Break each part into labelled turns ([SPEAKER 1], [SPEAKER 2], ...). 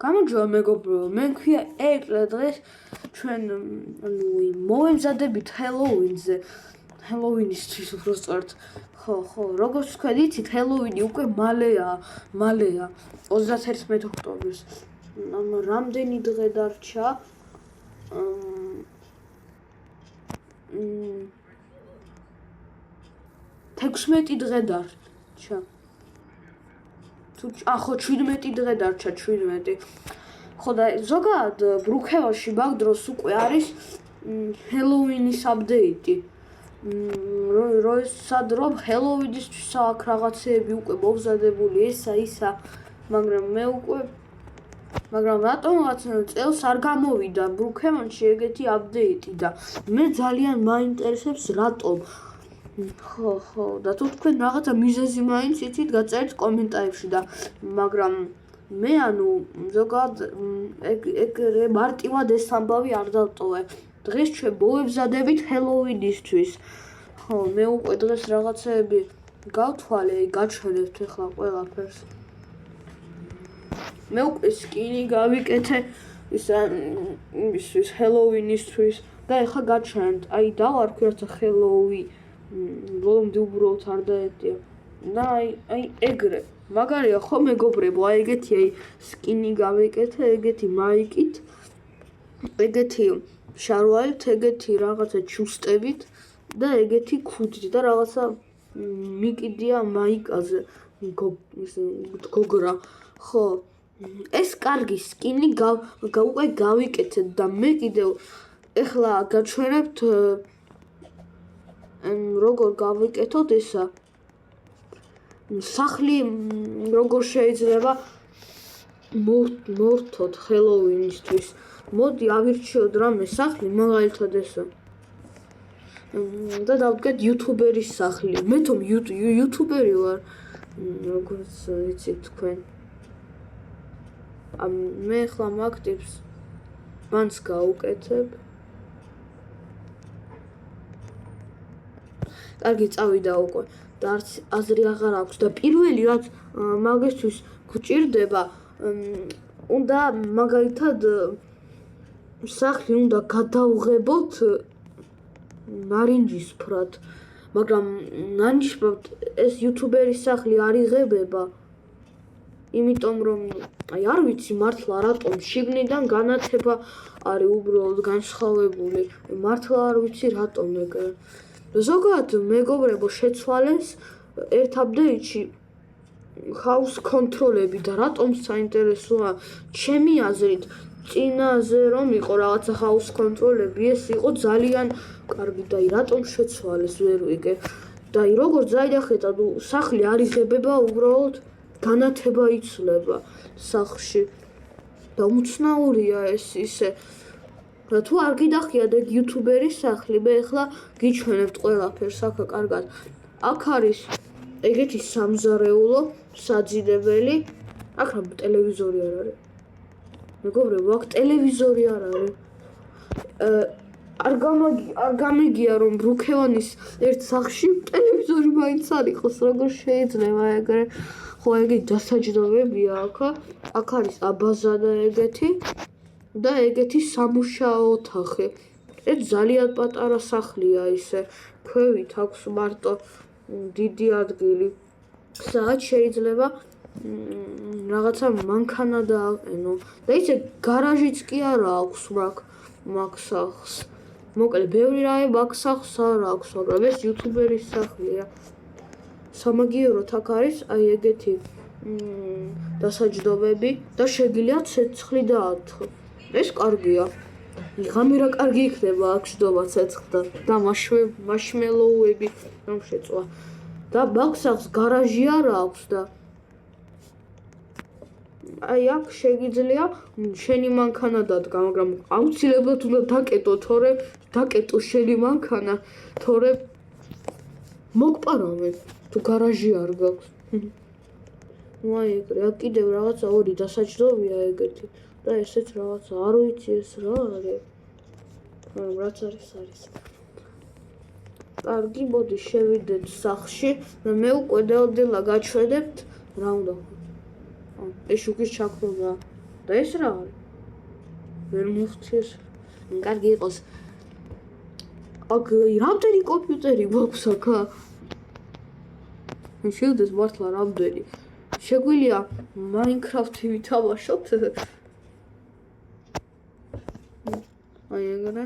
[SPEAKER 1] გამარჯობა მეგობრებო, მე მქვია ეკლე დღეს ჩვენ მოვემზადებით ჰელოუინზე. ჰელოუინისთვის უბრალოდ ხო, როგორც თქვენ იცით, ჰელოუინი უკვე მალეა, 31 ოქტომბერს. რამდენი დღე დარჩა? 16 დღე დარჩა. ხო 17 დღე დარჩა 17. ხო და ზოგადად ბრუქელოში მაგ დროს უკვე არის ჰელოუინის აპდეიტი. რომ ჰელოუინისთვის აქ რაღაცეები უკვე მომზადებული ესა ისა, მაგრამ რატომღაც წელს არ გამოვიდა ბრუქელონში ეგეთი აპდეიტი და მე ძალიან მაინტერესებს რატომ. ხო და თუ თქვენ რაღაცა მიზეზი მაინც იცით, გაწერეთ კომენტარებში და მაგრამ მე ზოგადად ეგრე მარტივად ეს ამბავი არ დავტოვე. დღეს ჩვენ მოვემზადებით ჰელოუინისთვის. ხო, მე უკვე დღეს რაღაცეები გავთვალე, გაჩვენებთ ახლა ყველაფერს. მე უკვე სკინი გავიკეთე იმისთვის ჰელოუინისთვის და ახლა გაჩვენებთ. დავარქვი რაცა ჰელოუინი ბოლომდე უბრალოდ არ დაეტია და ეგრე მაგარია ხო მეგობრებო, ეგეთი სკინი გავიკეთე, ეგეთი მაიკით, ეგეთი შარვალით, ეგეთი რაღაცა ჩუსტებით და ეგეთი ქუდით და რაღაცა მიკიდია მაიკაზე გოგრა. ხო, ეს კარგი სკინი უკვე გავიკეთეთ და მე კიდევ ეხლა გაჩვენებთ როგორ გავიკეთოთ ესა სახლი, როგორ შეიძლება მორთოთ ჰელოუინისთვის. მოდი ავირჩიოთ რამე სახლი, მაგალითად ესა და დავდგეთ იუთუბერის სახლი. მე თომ იუთუბერი ვარ, როგორც იცით თქვენ. მე ახლა მაგ ტიპს მანც გავუკეთებ. კარგი, წავიდა უკვე და არც აზრი აღარ აქვს და პირველი რაც მაგისთვის გვჭირდება, უნდა მაგალითად სახლი უნდა გადავღებოთ ნარინჯისფრად, მაგრამ ნარინჯისფრად ეს იუთუბერის სახლი არ იღებება, იმიტომ რომ არ ვიცი მართლა რატომ შიგნიდან განათება არის უბრალოდ განსხვავებული, მართლა არ ვიცი რატომ ეგრე. ზოგადად მეგობრებო, შეცვალეს ერთ აპდეიტში house control-ები და რატომ საინტერესოა ჩემი აზრით წინაზე რომ იყო რაღაცა house control-ები, ეს იყო ძალიან კარგი და რატომ შეცვალეს ვერ ვიგე. და როგორც დაიახეთ, სახლი არ იღებება, უბრალოდ განათება იცვლება სახლში და უცნაურია ეს ისე. თუ არ გიდახიათ ეგ იუთუბერის სახლი, მე ახლა გიჩვენებთ ყველაფერს აქ კარგად. აქ არის ეგეთი სამზარეულო საძინებელი, აქ რა ტელევიზორი არ არის. მეგობრებო, აქ ტელევიზორი არ არის. არ გამიგია რომ ბრუქელონის ერთ სახლში ტელევიზორი მაინც არ იყოს, როგორ შეიძლება ეგრე. ხო, ეგეთი დასაჯდომებია აქ. აქ არის აბაზა და ეგეთი. და ეგეთი სამუშაო ოთახი. ეს ძალიან პატარა სახლია ისე. ქვევით აქვს მარტო დიდი ადგილი. სადაც შეიძლება რაღაცა მანქანა დააყენო. და ისე გარაჟიც კი არა აქვს მაგ სახლს. მოკლედ, ბევრი რამე მაგ სახლს არ აქვს, მაგრამ ეს იუთუბერის სახლია. სამაგიეროდ აქ არის ეგეთი დასაჯდომები და შეგიძლიათ ცეცხლი დაათხო. ეს კარგია. ღამე რა კარგი იქნება აქ ჯდომა ცეცხლთან და მაშმელოუები რომ შეწვა. და მაგ სახლს გარაჟი არ აქვს და აქ შეგიძლია შენი მანქანა დადგა, მაგრამ აუცილებლად უნდა დაკეტო შენი მანქანა, თორემ მოგპარავენ თუ გარაჟი არ გაქვს. ეგრე, აქ კიდევ რაღაცა ორი დასაჯდომია ეგეთი. და ესეც რაღაცა არ ვიცი ეს რა არის. რაც არის. კარგი, მოდი შევიდეთ სახლში და მე უკვე დეოდელა გაჩვენებთ რა უნდა. ეს შუქის ჩაქრონა. და ეს რა არის? ვერ მივხვდით. კარგი იყოს. აქ რამდენი კომპიუტერი გვაქვს აქ? შევდეს მართლა რამდენი. შეგვიძლია Minecraft-ი ვითამაშოთ? აი ეგრე.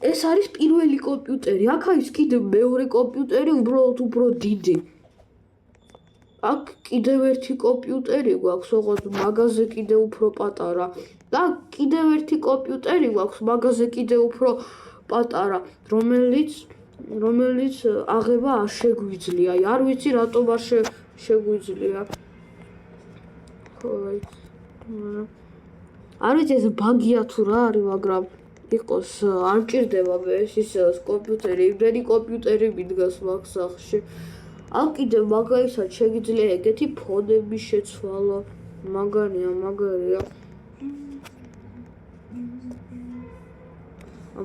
[SPEAKER 1] ეს არის პირველი კომპიუტერი. აქ არის კიდევ მეორე კომპიუტერი, უბრალოდ უფრო დიდი. აქ კიდევ ერთი კომპიუტერი გვაქვს, ოღონდ მაგაზე კიდევ უფრო პატარა. და კიდევ ერთი კომპიუტერი გვაქვს, მაგაზე კიდევ უფრო პატარა, რომელიც აღება არ შეგვიძლია. არ ვიცი რატომ არ შეგვიძლია. არ ვიცი ეს ბაგია თუ რა არის, მაგრამ იყოს არ მჭირდება ეს კომპიუტერი, იმდენი კომპიუტერი მიდგას მაგ სახლში. აქ კიდევ მაგალითად შეგიძლია ეგეთი ფონები შეცვალო. მაგარია.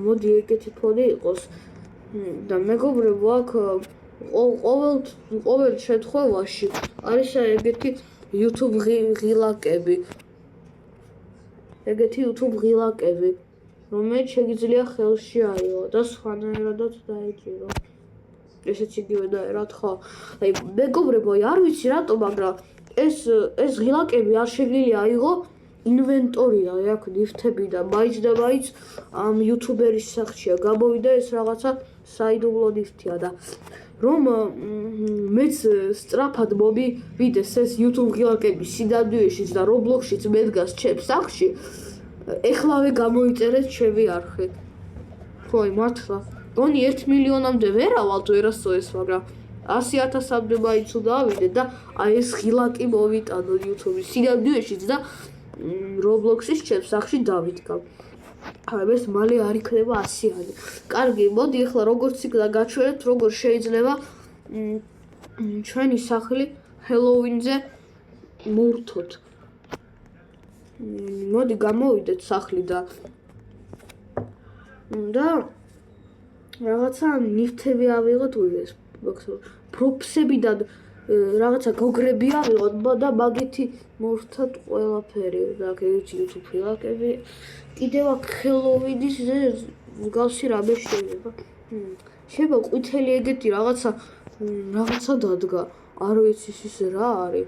[SPEAKER 1] მოდი ეგეთი ფონი იყოს და მეგობრებო აქ ყოველ შემთხვევაში არის ეგეთი YouTube ღილაკები. რომელიც შეგიძლია ხელში აიღო და სხვანაირადაც დაეჭირო. ესეც იგივე დაერათ ხო? აი მეგობრებო, არ ვიცი რატომ, მაგრამ ეს ღილაკები არ შეგვიძლია აიღო ინვენტორიდან, აქ ნივთებიდან, მაინც და მაინც ამ იუთუბერის სახლშია გამოვიდა ეს რაღაცა საიდუმლო ნივთია და რომ მეც სწრაფად მომივიდეს ეს YouTube ღილაკები სინამდვილეშიც და Roblox-შიც მედგას ჩემს სახლში, ეხლავე გამოიწერეთ ჩემი არხი. ხო, მართლა. გონი 1 მილიონამდე ვერ ავალთ ვერასოდეს, მაგრამ 100,000-მდე მაინც უნდა ავიდე და აი ეს ღილაკი მოვიტანო YouTube-ის სინამდვილეშიც და Roblox-ის ჩემს სახლში დავიდგა. ეს მალე არ იქნება 100-იანი. კარგი, მოდი ახლა როგორც იქნა გაჩვენებთ, როგორ შეიძლება ჩვენი სახლი Halloween-ზე მოვრთოთ. მოდი გამოვიდეთ სახლი და რაღაცა ნივთები ავიღოთ უეს პროფსებიდან რაღაცა გოგრები ავიღოთ და მაგეთი მოვრთოთ ყველაფერი და ეგეთი YouTube ღილაკები კიდევ აქ Halloween-ის მსგავსი რამე შეიძლება. შეიძლება ყვითელი ეგეთი რაღაცა დადგა. არ ვიცი ის რა არის.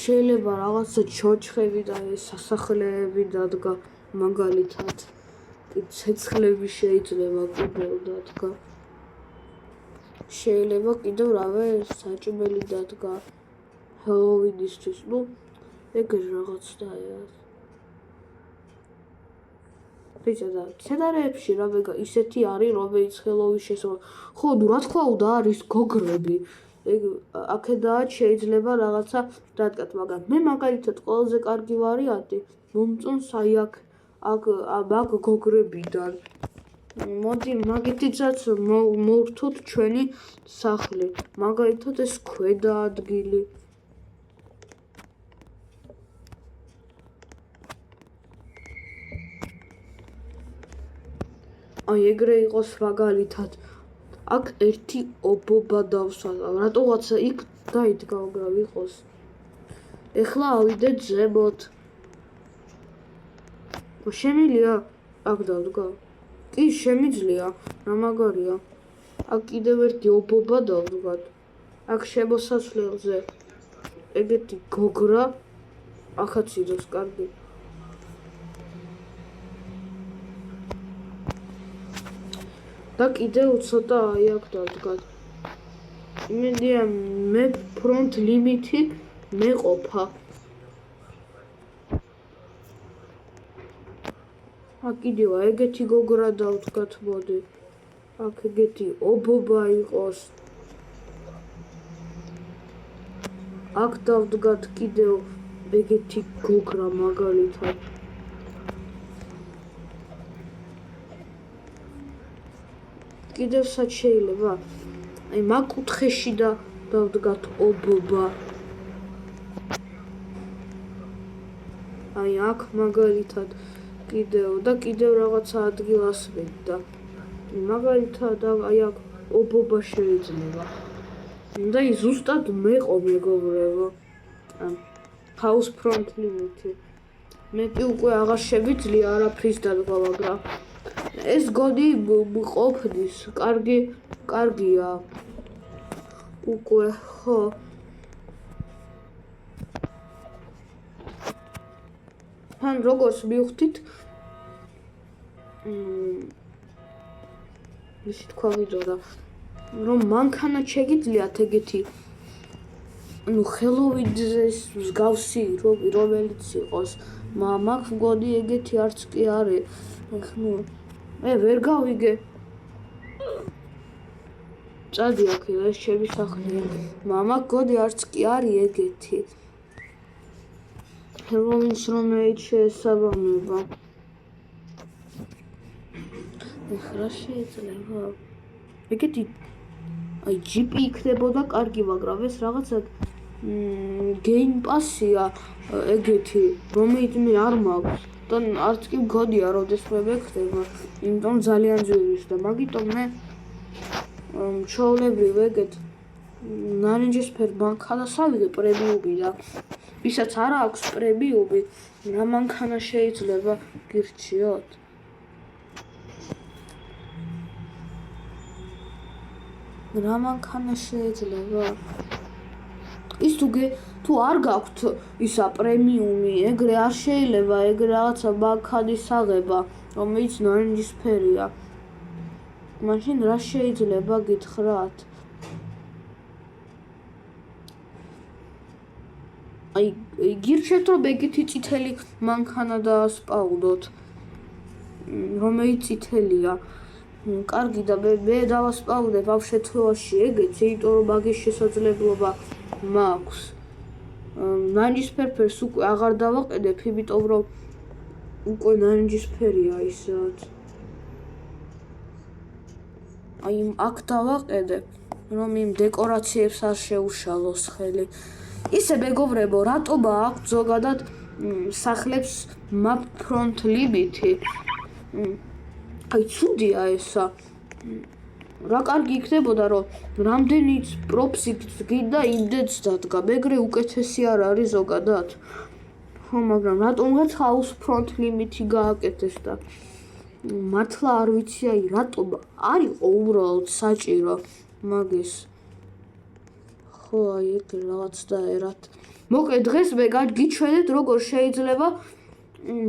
[SPEAKER 1] შეიძლება რაღაცა ჩოჩხები და სასახლეები დადგა მაგალითად. ცეცხლები შეიძლება კიდევ დადგა. შეიძლება კიდევ რავე საჭმელი დადგა Halloween-ისთვის. ეგრე რაღაც დაერა. და სცენარებში რამე ისეთი არის, რომელიც Halloween შესაძლოა. ხო, რა თქმა უნდა არის გოგრები. აქედაა შეიძლება რაღაცა დადგათ, მაგრამ მე მაგალითად ყველაზე კარგი ვარიანტი მომწონს აი აქ გოგრებიდან. მოდი მაგითაც მოვრთოთ ჩვენი სახლი. მაგალითად ეს ქვედა ადგილი. აი ეგრე იყოს მაგალითად. აქ ერთი ობობა დავსვალა. რატოღაცა იქ დაიდგა უბრალოდ იყოს. ეხლა ავიდეთ ზემოთ. შემიძლია აქ დავდგა? კი, შემიძლია. რა მაგარია. აქ კიდევ ერთი ობობა დავდგათ. აქ შემოსასვლელზე ეგეთი გოგრა. ახაც იდოს კარგი. და კიდევ ცოტა აი აქ დავდგათ. იმედია მე ფრონტ ლიმიტი მეყოფა. აქ კიდევ ეგეთი გოგრა დავდგათ, მოდი. აქ ეგეთი ობობა იყოს. აქ დავდგათ კიდევ ეგეთი გოგრა მაგალითად. კიდევ სად შეიძლება? აი მაგ კუთხეში და დავდგათ ობობა. აი აქ მაგალითად კიდევ რაღაცა ადგილას ვედა. მაგალითად აი აქ ობობა შეიძლება. და ზუსტად მეყო მეგობრებო. House front limit. მეტი უკვე აღარ შევიძლია არაფრის დადგა, მაგრამ ეს გოდი ყოფნის, კარგია. უკვე ხო. თან როგორც მივხვდით, ისე თქვა ვიდოდა, რომ მანქანა შეგიძლიათ ეგეთი ხელოვიძეს მსგავსი რომელიც იყოს, მაგ გოდი ეგეთი არც კი არის. ვერ გავიგე. წადი აქ ეს ჩემი სახლია. მაგ გოდი არც კი არის ეგეთი. ხელოვინს რომელიც შეესაბამება. ეხლა შეიძლება. ეგეთი აი ჯიპი იქნებოდა კარგი, მაგრამ ეს რაღაცა გეიმ პასია ეგეთი, რომელიც მე არ მაქვს და არც კი მგონია როდესმე მეკდება, იმიტომ ძალიან ძვირის და მაგიტომ მე ჩაოლებრივ ეგეთ ნარინჯისფერ მანქანას ავიღე პრემიუმი და ვისაც არ აქვს პრემიუმი, რა მანქანა შეიძლება გირჩიოთ? რა მანქანა შეიძლება? ის თუ არ გაქვთ ისა პრემიუმი, ეგრე არ შეიძლება, ეგრე რაღაცა მანქანის აღება, რომელიც ნარინჯისფერია. მაშინ რა შეიძლება გითხრათ? აი გირჩევთ რომ ეგეთი წითელი მანქანა დაასპაუდოთ, რომელიც წითელია. კარგი და მე დავასპაუდებ ამ შემთხვევაში ეგეც, იმიტომ რომ მაგის შესაძლებლობა მაქვს. ნარინჯისფერს უკვე აღარ დავაყენებ, იმიტომ რომ უკვე ნარინჯისფერია ისეთ. აი აქ დავაყენებ, რომ იმ დეკორაციებს არ შეუშალოს ხელი. ისე მეგობრებო, რატომა აქვს ზოგადად სახლებს map front limit-ი? აი ცუდია ესა. რა კარგი იქნებოდა რომ რამდენიც პროფსი გინდა იმდენს დადგა, მეგრე უკეთესი არ არის ზოგადად. ხო, მაგრამ რატომღაც house front limit-ი გააკეთეს და მართლა არ ვიცი აი რატომ არ იყო უბრალოდ საჭირო მაგის. ხო, აი ეგ რაღაც დაერათ. მოკლედ დღეს მე გიჩვენეთ როგორ შეიძლება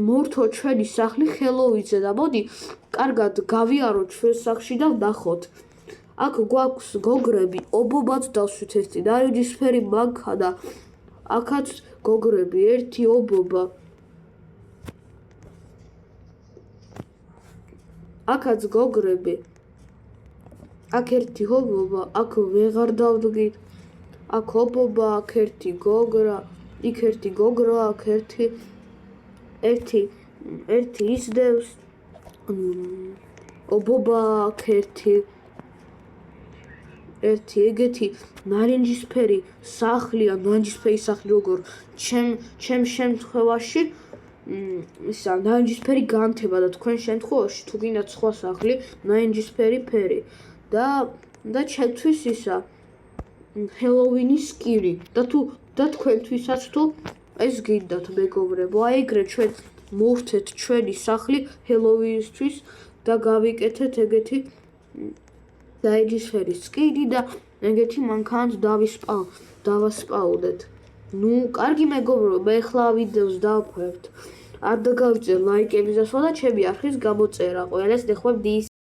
[SPEAKER 1] მორთო ჩვენი სახლი ხელოვიძე და მოდი კარგად გავიაროთ ჩვენ სახლში და ვნახოთ. აქ გვაქვს გოგრები, ობობად დავსვით ერთი ნარინჯისფერი მანქანა. აქაც გოგრები, ერთი ობობა. აქაც გოგრები. აქ ერთი ობობა, აქ ვეღარ დავდგით. აქ ობობა, აქ ერთი გოგრა, იქ ერთი გოგრა, აქ ერთი ისდევს. ობობა, აქ ერთი ეგეთი ნარინჯისფერი სახლია, ნარინჯისფერი სახლი როგორ ჩემ შემთხვევაში ისა ნარინჯისფერი განთება და თქვენ შემთხვევაში თუ გინდათ სხვა სახლი, ნარინჯისფერი ფერი და ჩემთვის ისა ჰელოვინის სკილი და თქვენთვისაც თუ ეს გინდათ მეგობრებო, აი ეგრე ჩვენ მოვთეთ ჩვენი სახლი ჰელოვინისთვის და გავიკეთეთ ეგეთი ნარინჯისფერი სკილი და ეგეთი მანქანაც დავასპაუდეთ. ნუ კარგი მეგობრებო, მე ახლა ვიდეოს დავქვევთ. არ დაგავიწყე ლაიკების დასმა და ჩემი არხის გამოწერა. ყველას ნახვამდის.